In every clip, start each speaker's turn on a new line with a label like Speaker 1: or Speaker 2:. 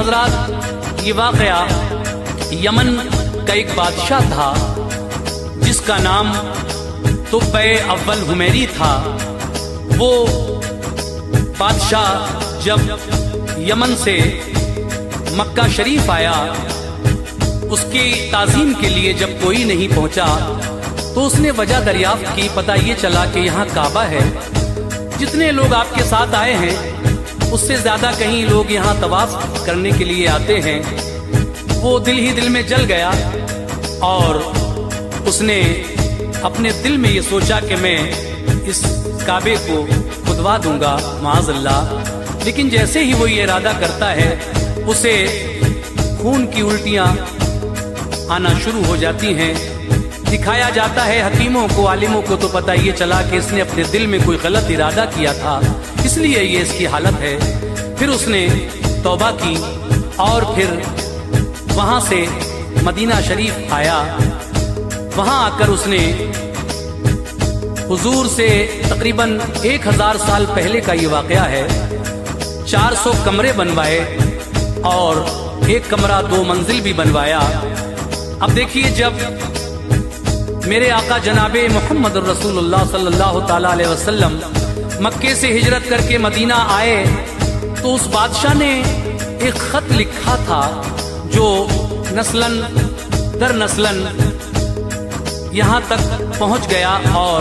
Speaker 1: हजरात, ये वाकया यमन का एक बादशाह था जिसका नाम तुब्बे अव्वल हुमैरी था। वो बादशाह जब यमन से मक्का शरीफ आया, उसकी ताज़ीम के लिए जब कोई नहीं पहुंचा तो उसने वजह दरियाफ्त की। पता ये चला कि यहाँ काबा है, जितने लोग आपके साथ आए हैं उससे ज्यादा कहीं लोग यहाँ तवाफ करने के लिए आते हैं। वो दिल ही दिल में जल गया और उसने अपने दिल में ये सोचा कि मैं इस काबे को खुदवा दूंगा माअज़ल्लाह। लेकिन जैसे ही वो ये इरादा करता है उसे खून की उल्टियां आना शुरू हो जाती हैं। दिखाया जाता है हकीमों को, आलिमों को तो पता ये चला कि इसने अपने दिल में कोई गलत इरादा किया था, इसलिए ये इसकी हालत है। फिर उसने तौबा की और फिर वहां से मदीना शरीफ आया। वहां आकर उसने हुजूर से तकरीबन 1000 साल पहले का ये वाकया है, 400 कमरे बनवाए और एक कमरा 2 मंजिल भी बनवाया। अब देखिए, जब मेरे आका जनाबे मोहम्मद रसूलुल्लाह सल्लल्लाहु ताला अलैहि वसल्लम मक्के से हिजरत करके मदीना आए तो उस बादशाह ने एक खत लिखा था जो नस्लन दर नस्लन यहाँ तक पहुँच गया और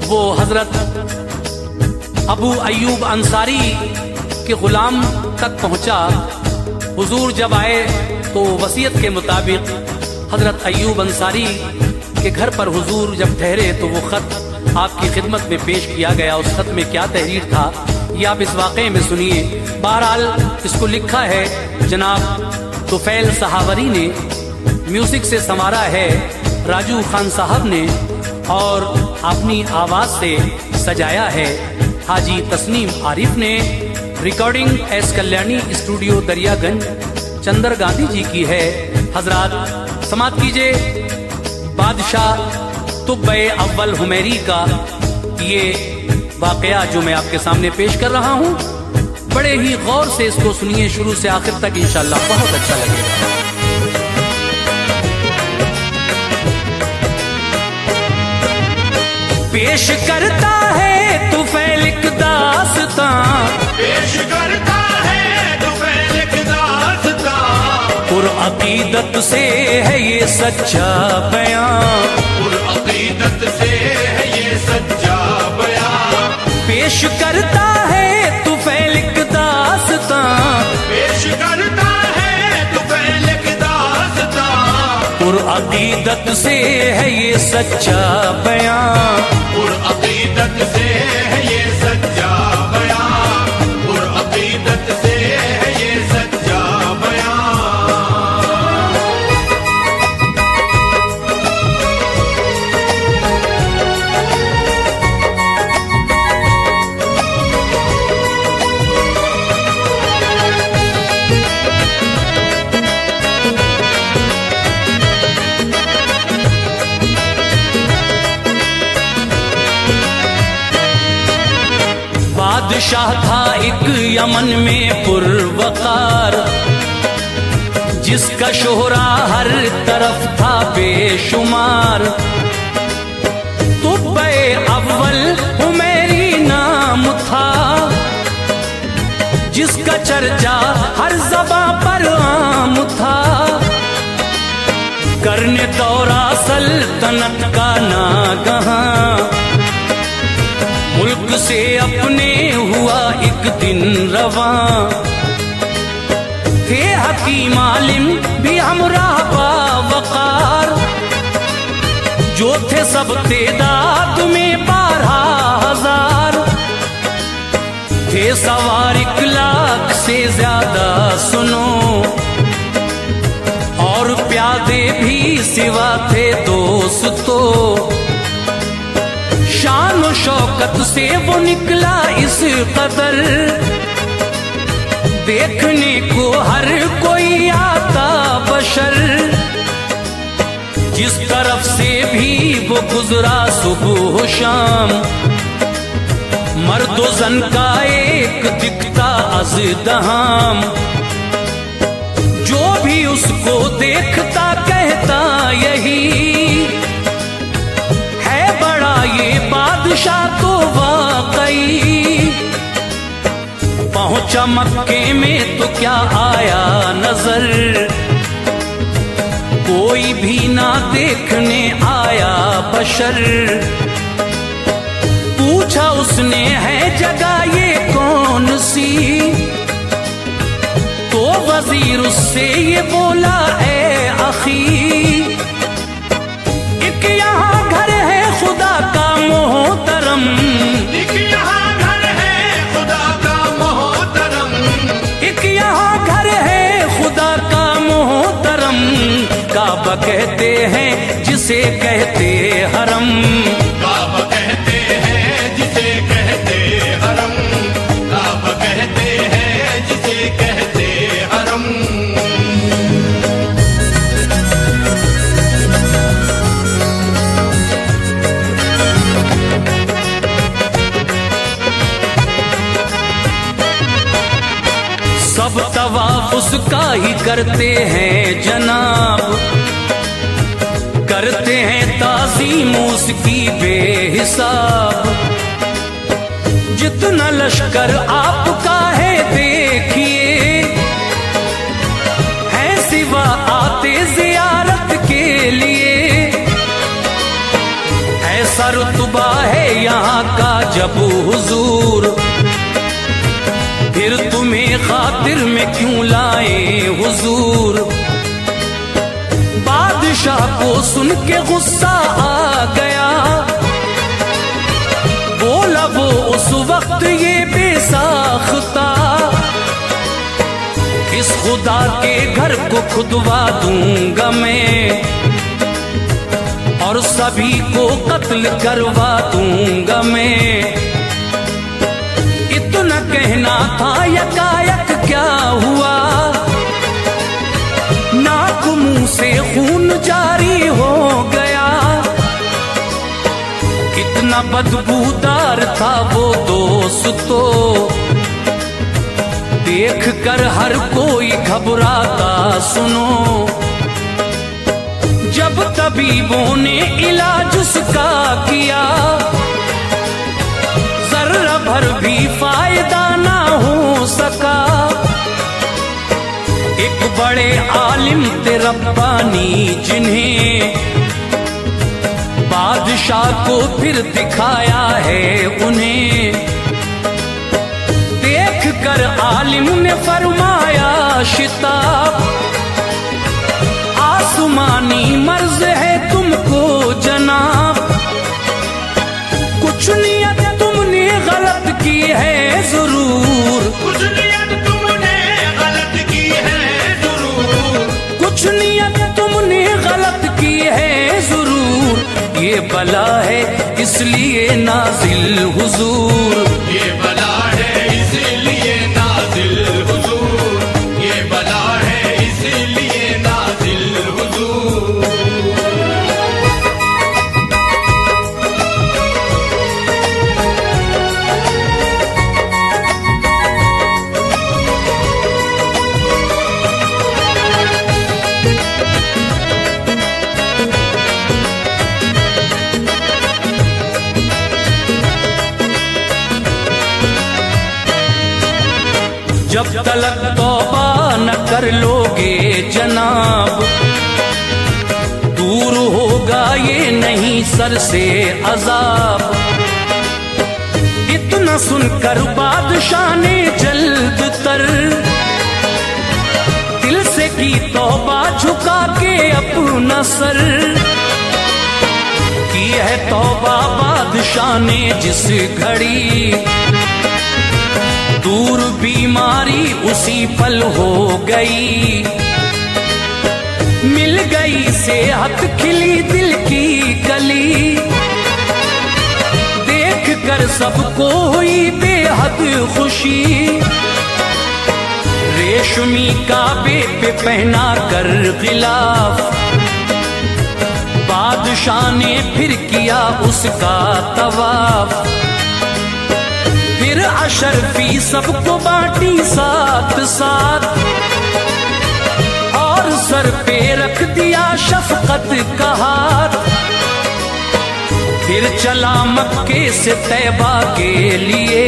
Speaker 1: वो हजरत अबू अय्यूब अंसारी के गुलाम तक पहुँचा। हुजूर जब आए तो वसीयत के मुताबिक हजरत अय्यूब अंसारी के घर पर हुजूर जब ठहरे तो वो खत आपकी खिदमत में पेश किया गया। उस खत में क्या तहरीर था ये आप इस वाक़े में सुनिए। बहरहाल इसको लिखा है जनाब तुफैल सहावरी ने, म्यूजिक से संवारा है राजू खान साहब ने और अपनी आवाज से सजाया है हाजी तस्नीम आरिफ ने। Recording S Kalyani studio Daryaganj Chander Gandhi ji की है। हजरात समात कीजिए बादशाह तुब्बे अव्वल हुमैरी का ये वाकया जो मैं आपके सामने पेश कर रहा हूँ। बड़े ही गौर से इसको सुनिए शुरू से आखिर तक, इंशाअल्लाह बहुत अच्छा लगेगा। पेश करता है तुफैल एक दास्तां,
Speaker 2: पेश करता है तुफैल एक दास्तां,
Speaker 1: पुरअकीदत से है ये सच्चा बयां,
Speaker 2: पुरअकीदत से है ये सच्चा बयां।
Speaker 1: पेश करता है तुफैल एक दास्तां,
Speaker 2: पेश करता है तुफैल एक दास्तां,
Speaker 1: पुरअकीदत से है ये सच्चा बयां,
Speaker 2: पुरअकीदत से है ये सच्चा बयां, पुरअकीदत से है ये सच्चा बयां।
Speaker 1: बादशाह था एक यमन में पुरवकार, जिसका शोहरा हर तरफ था बेशुमार। तुब्बे अव्वल हुमैरी नाम था, जिसका चर्चा हर ज़बां पर आम था। करने दौरा सल्तनत का नागहां, मुल्क से अपने हुआ एक दिन रवां। थे हकीम आलिम भी हमराह बावकार, जो थे सब तेदाद में 12,000। थे सवार 1 लाख से ज्यादा सुनो, और प्यादे भी सिवा थे दोस्तों। शान शौकत से वो निकला इस कदर, देखने को हर कोई आता बशर। जिस तरफ से भी वो गुजरा सुबह शाम, मर्दो जन का एक दिखता अज़दहाम। को देखता कहता यही है बड़ा ये बादशाह तो वाकई। पहुंचा मक्के में तो क्या आया नजर, कोई भी ना देखने आया बशर। पूछा उसने है जगह ये कौन सी, तो वजीर उससे ये बोला ए अखी, एक यहाँ घर है खुदा का मोहतरम,
Speaker 2: एक यहाँ घर है खुदा का मोहतरम,
Speaker 1: एक यहाँ घर है खुदा का मोहतरम। काबा कहते हैं जिसे कहते हरम,
Speaker 2: काबा कहते हैं जिसे कहते हरम, काबा कहते हैं जिसे कहते हरम।
Speaker 1: सब तवाफ उसका ही करते हैं जनाब, करते हैं ताज़ीम उसकी बेहिसाब। जितना लश्कर आपका है देखिए, है सिवा आते जियारत के लिए। ऐसा रुतबा है यहाँ का जब हुजूर, फिर तुम्हें खातिर में क्यों लाए हुजूर। बादशाह को सुन के गुस्सा आ गया, बोला वो उस वक्त ये बेसाख्ता, इस खुदा के घर को खुदवा दूंगा मैं, और सभी को कत्ल करवा दूंगा मैं। इतना कहना था यकायक क्या हुआ, नाक मुंह से खून जारी हो गया। इतना बदबूदार था वो दोस्तों, देख कर हर कोई घबराता सुनो। जब तबीबों ने इलाज उसका किया, जर्रा भर भी फायदा ना हो सका। एक बड़े आलिम थे रब्बानी जिन्हें बादशाह को फिर दिखाया है उन्हें। देख कर आलिम ने फरमाया शिताब, आसमानी मर्ज है तुमको जनाब, कुछ नियत तुमने गलत की है जरूर,
Speaker 2: कुछ नियत तुमने गलत की है जरूर,
Speaker 1: कुछ नियत तुमने गलत की है जरूर। ये बला है इसलिए नाजिल हुजूर,
Speaker 2: ये बला है इसलिए नाजिल हुजूर, ये बला है इसलिए नाजिल हुजूर।
Speaker 1: जब तलक तौबा न कर लोगे जनाब, दूर होगा ये नहीं सर से अजाब। इतना सुनकर बादशाह ने जल्द तर दिल से की तौबा झुका के अपना सर। की है तौबा बादशाह ने जिस घड़ी, दूर बीमारी उसी पल हो गई। मिल गई सेहत खिली दिल की गली, देख कर सबको हुई बेहद खुशी। रेशमी काबे पे पहना कर गिलाफ, बादशाह ने फिर किया उसका तवाफ। फिर अशरफी सबको बांटी साथ साथ, और सर शफकत का हाथ, फिर चला मक्के से तैबा के लिए।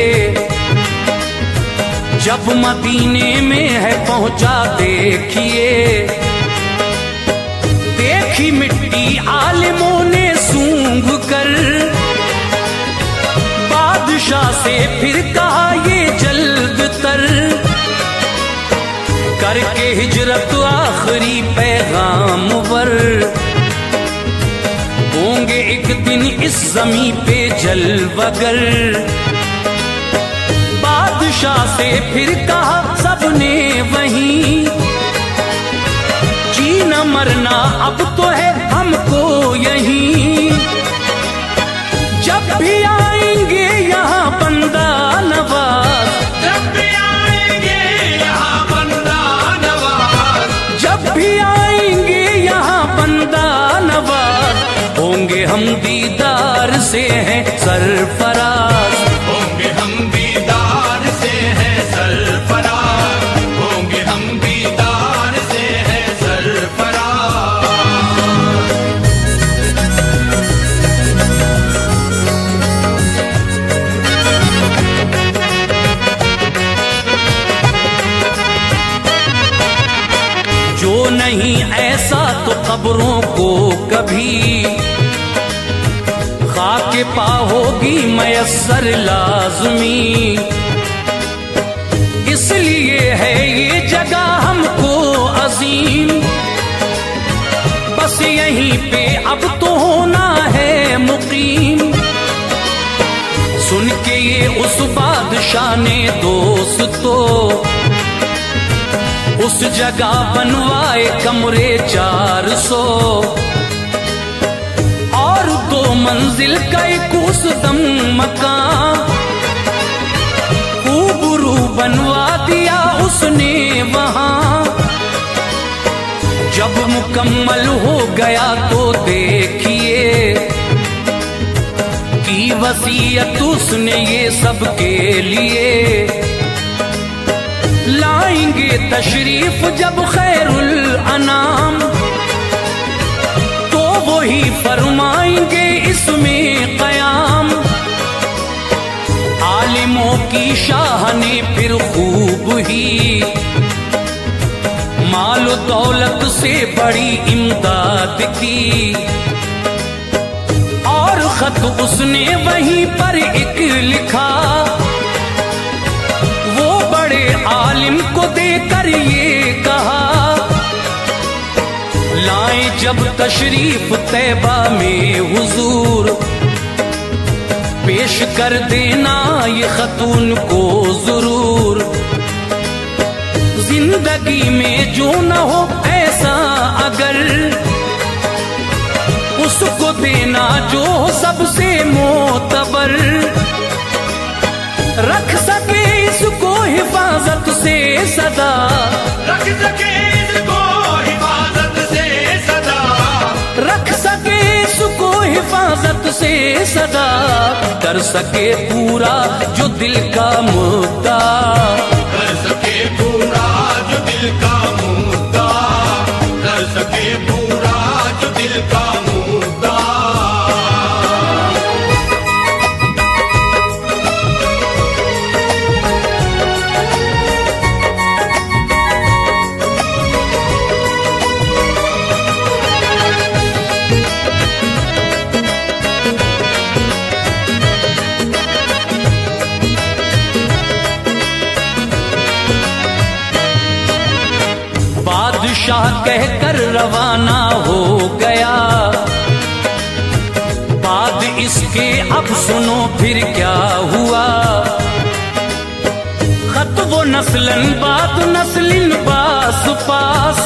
Speaker 1: जब मदीने में है पहुंचा देखिए, देखी मिट्टी आलिमों ने सूंघ कर, बादशाह से फिर कहा ये जल्द तर, करके हिजरत आखिरी पैगाम वर, होंगे एक दिन इस जमी पे जलवगर। बादशाह से फिर कहा सबने वहीं, जीना मरना अब तो है हमको यहीं। जब भी आएंगे यहाँ बंदा नवाज,
Speaker 2: जब भी आएंगे यहाँ बंदा नवाज,
Speaker 1: जब भी आएंगे यहाँ बंदा नवाज, होंगे हम दीदार से हैं सरफराज,
Speaker 2: होंगे हम दीदार से हैं सरफराज, होंगे हम दीदार से हैं सरफराज।
Speaker 1: जो नहीं ऐसा तो कब्रों को कभी खाके पा होगी मयस्सर लाज़मी। इसलिए है ये जगह हमको अजीम, बस यहीं पे अब तो होना है मुकीम। सुन के ये उस बादशाह ने दोस्तों, उस जगह बनवाए कमरे 400, और 2 मंजिल का एक उस दम मकान, खूबरू बनवा दिया उसने वहां। जब मुकम्मल हो गया तो देखिए, की वसीयत उसने ये सबके लिए। लाएंगे तशरीफ जब खैरुल अनाम, तो वही फरमाएंगे इसमें कयाम। आलिमों की शाह ने फिर खूब ही माल दौलत से बड़ी इमदाद की, और खत उसने वहीं पर एक लिखा, वो बड़े आलिम को देकर ये कहा, लाएं जब तशरीफ तैबा में हुजूर, पेश कर देना ये खतून को जरूर। जिंदगी में जो न हो ऐसा अगर, उसको देना जो सबसे मोतबर, रख सके इसको हिफाजत से सदा,
Speaker 2: रख सके इसको हिफाजत से सदा,
Speaker 1: रख सके इसको हिफाजत से सदा, कर सके पूरा जो दिल का मुद्दा,
Speaker 2: कर सके पूरा जो दिल का मुद्दा, कर सके पूरा जो दिल का मुद्दा।
Speaker 1: बादशाह कहकर रवाना हो गया, बाद इसके अब सुनो फिर क्या हुआ। खत वो नस्लन बाद नस्लिन पास पास,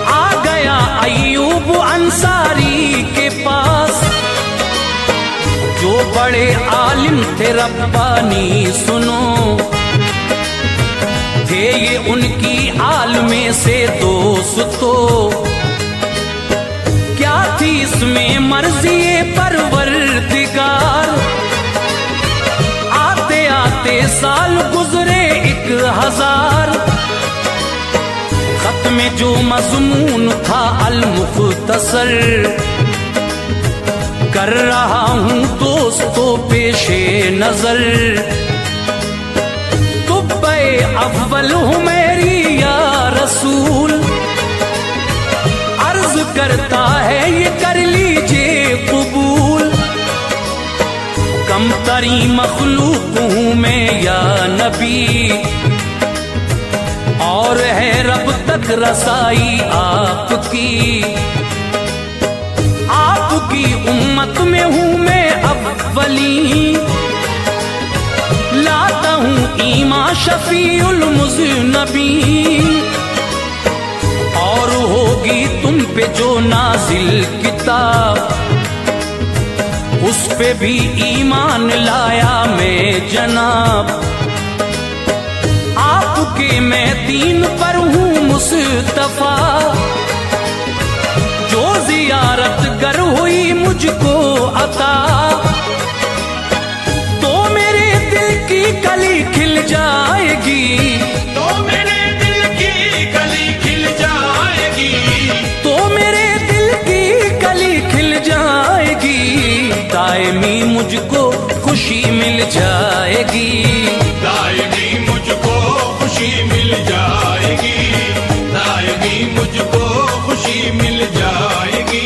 Speaker 1: आ गया अय्यूब अंसारी के पास। जो बड़े आलिम थे रब्बानी सुनो, थे ये उनकी आल में से दोस्तों। क्या थी इसमें मर्जी परवरदिगार, आते आते साल गुजरे 1000। खत में में जो मज़मून था अल मुख्तसर, कर रहा हूँ दोस्तों पेशे नजर। तुब्बे अव्वल हूँ मेरी या रसूल, अर्ज करता है ये कर लीजिए कबूल। कमतरी मखलूक हूँ मैं या नबी, और है रब तक रसाई आपकी। आपकी उम्मत में हूँ मैं अव्वली, लाता हूँ ईमा शफीउल मुज़नबी। और होगी तुम पे जो नाजिल किताब, उस पे भी ईमान लाया मैं जनाब। आपके मैं दीन पर हूँ मुस्तफा, जो जियारत गर हुई मुझको अता, तो मेरे दिल की कली खिल जाएगी।
Speaker 2: तो मेरे दिल की कली खिल जाएगी।
Speaker 1: तो मेरे दिल की कली खिल जाएगी। दायमी मुझको खुशी मिल जाएगी।
Speaker 2: दायमी मुझको खुशी मिल जाएगी। दायमी मुझको खुशी मिल जाएगी।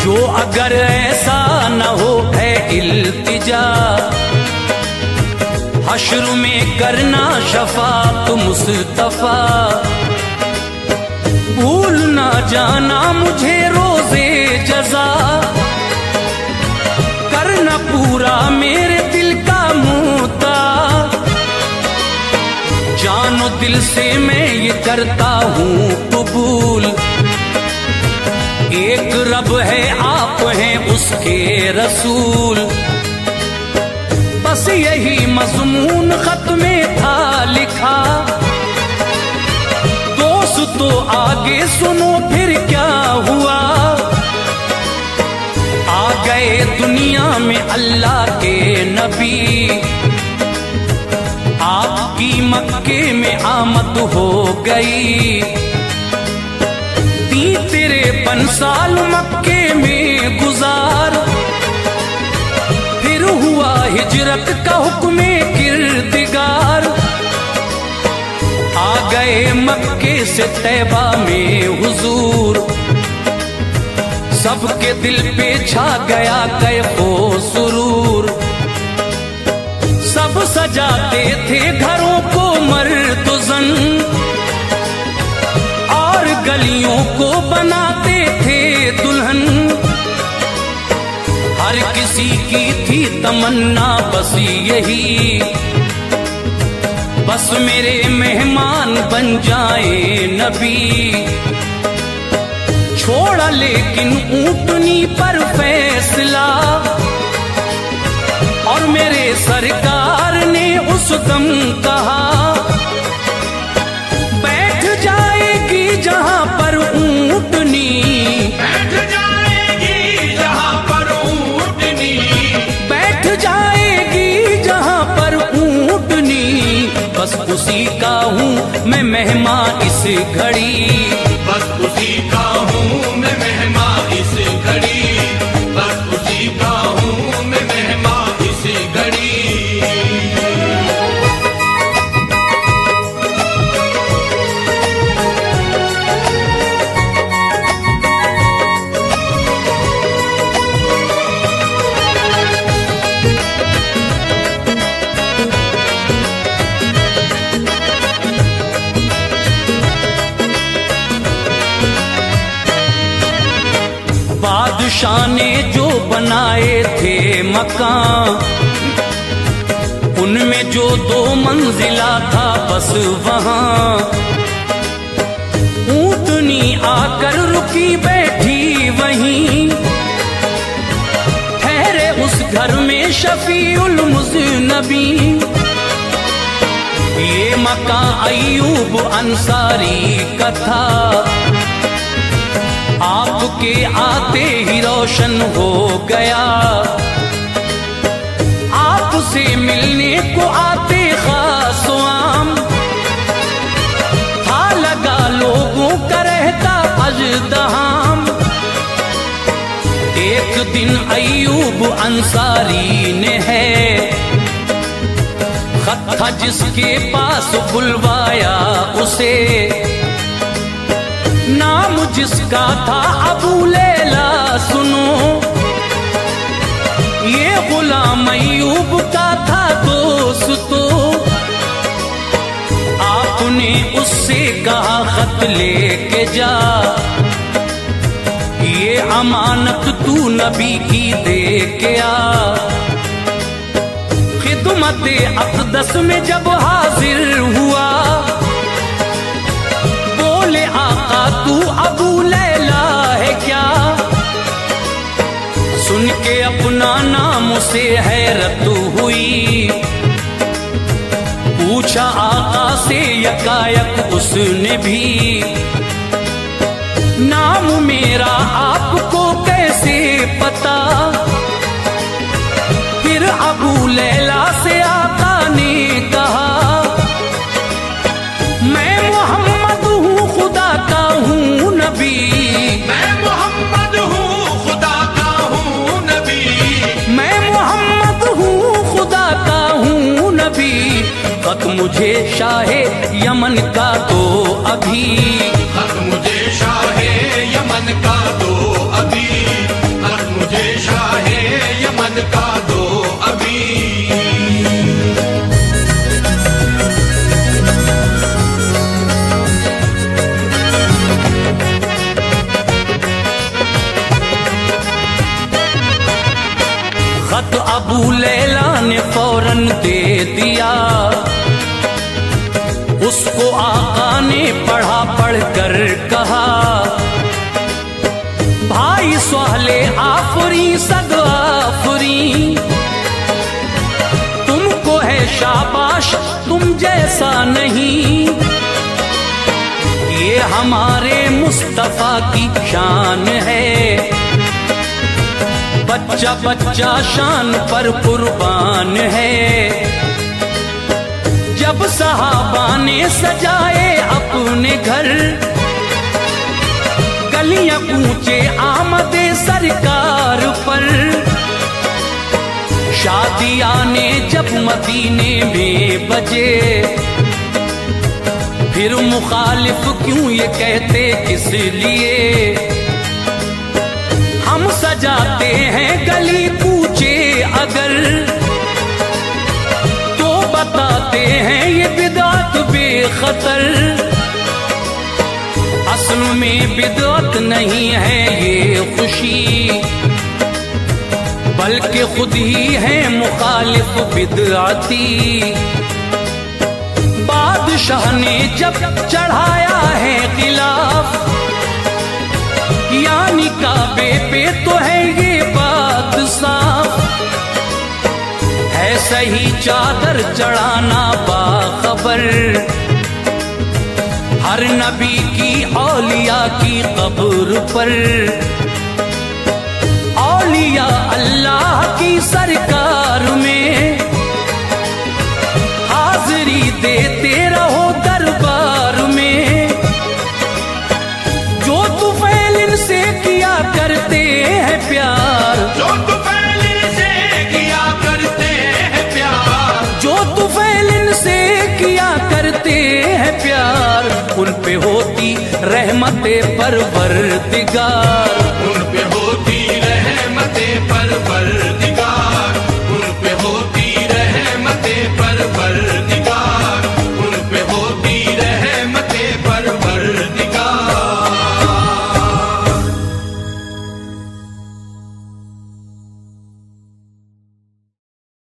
Speaker 1: जो अगर ऐसा न हो है इल्तिजा, हश्र में करना शफात मुस्तफा। भूल ना जाना मुझे रोजे जजा, करना पूरा मेरे दिल का मुद्दा। जानो दिल से मैं ये करता हूँ कबूल, एक रब है आप हैं उसके रसूल। बस यही मज़मून खत में था लिखा, दोस्तों आगे सुनो फिर क्या हुआ। आ गए दुनिया में अल्लाह के नबी, आपकी मक्के में आमद हो गई। तेरे 53 साल मक्के में गुजार, फिर हुआ हिजरत का हुक्म किरदिगार। आ गए मक्के से तैबा में हुजूर, सबके दिल पे छा गया कैफो सुरूर। सब सजाते थे घरों को मर्द ज़न, गलियों को बनाते थे दुल्हन। हर किसी की थी तमन्ना बस यही, बस मेरे मेहमान बन जाए नबी। छोड़ा लेकिन ऊंटनी पर फैसला, और मेरे सरकार ने उस दम कहा, जहां पर ऊंटनी,
Speaker 2: बैठ जाएगी जहां पर ऊंटनी,
Speaker 1: बैठ जाएगी जहां पर ऊंटनी। बस उसी का हूँ मैं मेहमान इस घड़ी,
Speaker 2: बस उसी का हूँ मैं मेहमान इस घड़ी, बस उसी का हूँ मैं मेहमान इस घड़ी।
Speaker 1: बादशाह ने जो बनाए थे मकान, उनमें जो 2 मंजिला था बस वहां। ऊंटनी आकर रुकी बैठी वहीं, ठहरे उस घर में शफीउल मुज़नबी। ये मकान अय्यूब अंसारी का था, आप के आते ही रोशन हो गया। आपसे मिलने को आते खास आम, था लगा लोगों का रहता अजदहाम। एक दिन अय्यूब अंसारी ने है खत था जिसके पास बुलवाया उसे, नाम जिसका था अबू लैला सुनो। ये गुलाम अय्यूब का था दोस्तो, आपने उससे कहा खत लेके जा, ये अमानत तू नबी की दे के आ। खिदमत अक़दस में जब हाजिर हुआ, बोले आका तू अबू लैला है क्या? सुन के अपना नाम से हैरत हुई, पूछा आका से यकायक उसने भी, नाम मेरा आपको कैसे पता? फिर अबू लैला से आका ने कहा, मैं मोहम्मद हूँ खुदा का हूँ नबी,
Speaker 2: मैं मोहम्मद हूँ खुदा का हूँ नबी,
Speaker 1: मैं मोहम्मद हूँ खुदा का हूँ नबी। खत मुझे शाहे यमन का दो अभी,
Speaker 2: खत मुझे शाहे यमन का दो अभी, खत मुझे शाहे यमन का दो अभी।
Speaker 1: खत अबू लैला ने फौरन दे दिया, उसको आका ने पढ़ा पढ़कर कहा, भाई सोहले आफरी सद आफरी, तुमको है शाबाश तुम जैसा नहीं, ये हमारे मुस्तफा की शान है, बच्चा बच्चा शान पर कुर्बान है। जब सहाबा ने सजाए अपने घर, गलियां पूछे आमदे सरकार पर, शादियां ने जब मदीने में बजे, फिर मुखालिफ क्यों ये कहते किस लिए? हम सजाते हैं गली पूछे अगर, तो बताते हैं ये बिदअत बेखतर। असल में बिदअत नहीं है ये खुशी, बल्कि खुद ही है मुखालिफ बिदअती। बादशाह ने जब चढ़ाया है खिलाफ, यानी काबे पे तो है ये बात साफ, है सही चादर चढ़ाना बाखबर, हर नबी की औलिया की कब्र पर। औलिया अल्लाह की सरकार में हाजिरी देते रहो दरबार में, जो तुफैल इनसे किया करते हैं प्यार,
Speaker 2: जो तुफैल इनसे किया करते हैं प्यार,
Speaker 1: जो तुफैल इनसे किया करते हैं प्यार, उन पे होती रहमते परवरदिगार।